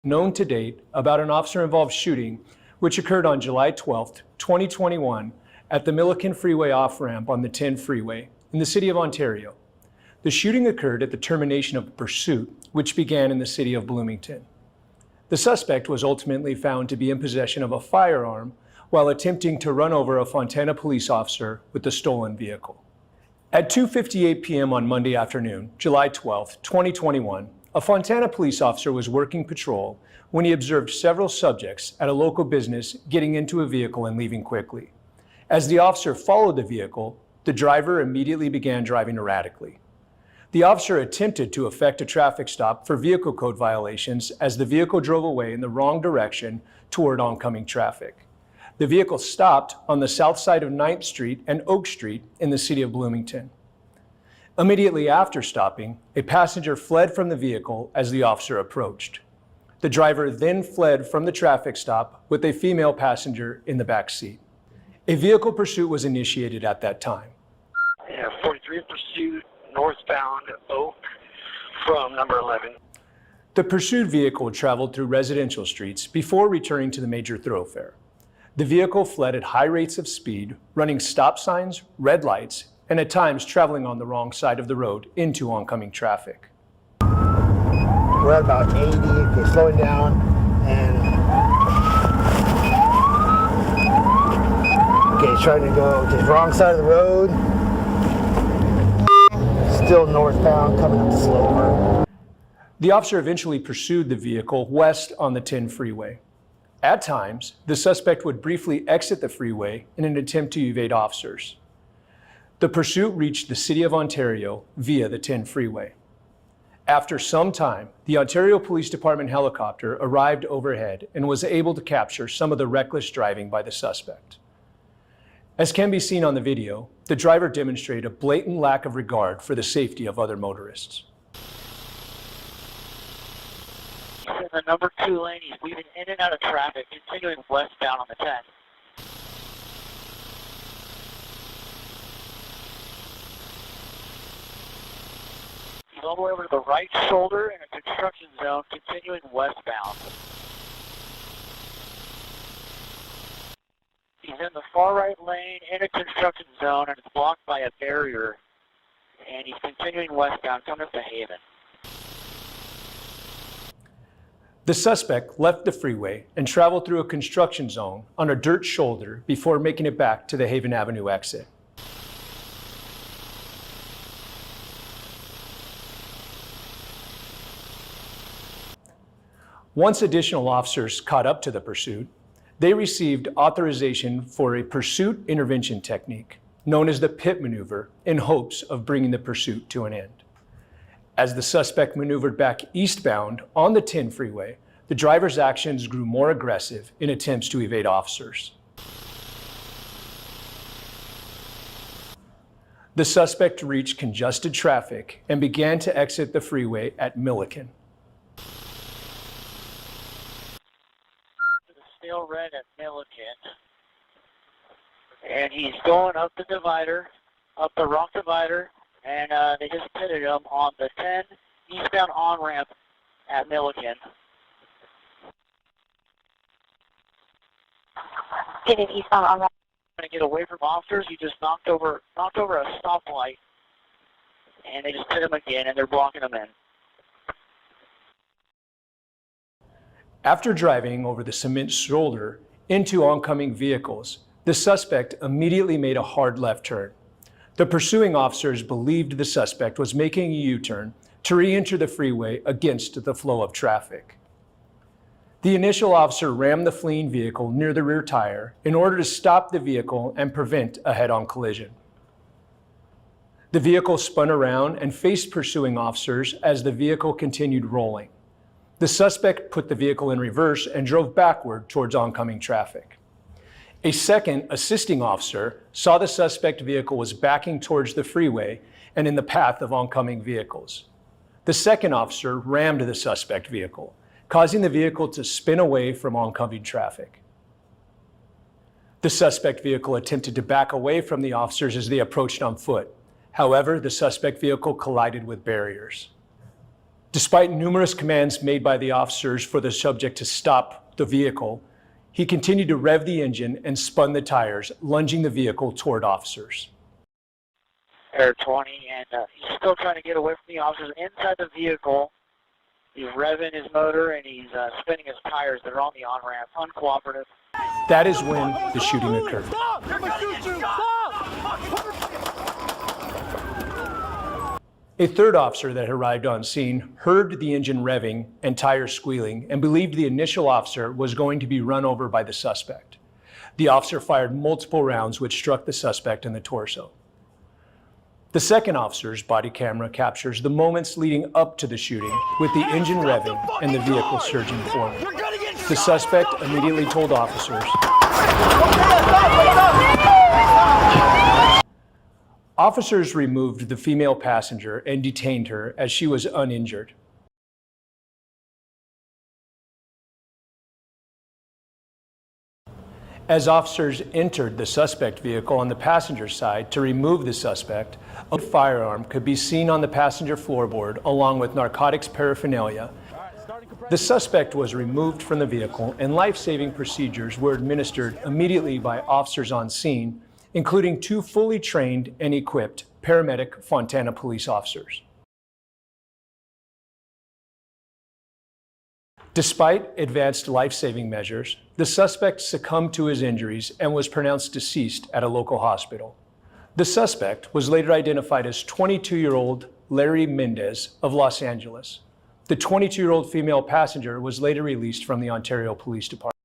known to date about an officer-involved shooting which occurred on July 12, 2021 at the Milliken Freeway off-ramp on the 10 freeway in the city of Ontario. The shooting occurred at the termination of a pursuit which began in the city of Bloomington. The suspect was ultimately found to be in possession of a firearm while attempting to run over a Fontana police officer with the stolen vehicle. At 2:58 p.m. on Monday afternoon, July 12, 2021, a Fontana police officer was working patrol when he observed several subjects at a local business getting into a vehicle and leaving quickly. As the officer followed the vehicle, the driver immediately began driving erratically. The officer attempted to effect a traffic stop for vehicle code violations as the vehicle drove away in the wrong direction toward oncoming traffic. The vehicle stopped on the south side of 9th Street and Oak Street in the city of Bloomington. Immediately after stopping, a passenger fled from the vehicle as the officer approached. The driver then fled from the traffic stop with a female passenger in the back seat. A vehicle pursuit was initiated at that time. 43 pursuit, northbound Oak from number 11. The pursued vehicle traveled through residential streets before returning to the major thoroughfare. The vehicle fled at high rates of speed, running stop signs, red lights, and at times traveling on the wrong side of the road into oncoming traffic. We're at about 80, okay, slowing down, and okay, trying to go to the wrong side of the road. Still northbound, coming up slower. The officer eventually pursued the vehicle west on the 10 freeway. At times, the suspect would briefly exit the freeway in an attempt to evade officers. The pursuit reached the city of Ontario via the 10 freeway. After some time, the Ontario Police Department helicopter arrived overhead and was able to capture some of the reckless driving by the suspect. As can be seen on the video, the driver demonstrated a blatant lack of regard for the safety of other motorists. He's in the number 2 lane. He's weaving in and out of traffic, continuing westbound on the 10. He's all the way over to the right shoulder in a construction zone, continuing westbound. He's in the far right lane in a construction zone, and it's blocked by a barrier. And he's continuing westbound, coming up to Haven. The suspect left the freeway and traveled through a construction zone on a dirt shoulder before making it back to the Haven Avenue exit. Once additional officers caught up to the pursuit, they received authorization for a pursuit intervention technique known as the pit maneuver in hopes of bringing the pursuit to an end. As the suspect maneuvered back eastbound on the 10 freeway, the driver's actions grew more aggressive in attempts to evade officers. The suspect reached congested traffic and began to exit the freeway at Milliken. Still red at Milliken. And he's going up the divider, up the wrong divider, and they just pitted him on the 10 eastbound on-ramp at Milliken. Pitted eastbound on-ramp. Trying to get away from officers, he just knocked over a stoplight, and they just hit him again, and they're blocking him in. After driving over the cement shoulder into oncoming vehicles, the suspect immediately made a hard left turn. The pursuing officers believed the suspect was making a U-turn to re-enter the freeway against the flow of traffic. The initial officer rammed the fleeing vehicle near the rear tire in order to stop the vehicle and prevent a head-on collision. The vehicle spun around and faced pursuing officers as the vehicle continued rolling. The suspect put the vehicle in reverse and drove backward towards oncoming traffic. A second assisting officer saw the suspect vehicle was backing towards the freeway and in the path of oncoming vehicles. The second officer rammed the suspect vehicle, causing the vehicle to spin away from oncoming traffic. The suspect vehicle attempted to back away from the officers as they approached on foot. However, the suspect vehicle collided with barriers. Despite numerous commands made by the officers for the subject to stop the vehicle, he continued to rev the engine and spun the tires, lunging the vehicle toward officers. Air 20, and he's still trying to get away from the officers inside the vehicle. He's revving his motor and he's spinning his tires that are on the on-ramp, uncooperative. That is when the shooting occurred. Stop! I'm gonna shoot you! Stop! A third officer that arrived on scene heard the engine revving and tires squealing and believed the initial officer was going to be run over by the suspect. The officer fired multiple rounds which struck the suspect in the torso. The second officer's body camera captures the moments leading up to the shooting with the engine revving and the vehicle surging forward. The suspect immediately told officers. Officers removed the female passenger and detained her as she was uninjured. As officers entered the suspect vehicle on the passenger side to remove the suspect, a firearm could be seen on the passenger floorboard along with narcotics paraphernalia. The suspect was removed from the vehicle and life-saving procedures were administered immediately by officers on scene, including 2 fully trained and equipped paramedic Fontana police officers. Despite advanced life-saving measures, the suspect succumbed to his injuries and was pronounced deceased at a local hospital. The suspect was later identified as 22-year-old Larry Mendez of Los Angeles. The 22-year-old female passenger was later released from the Ontario Police Department.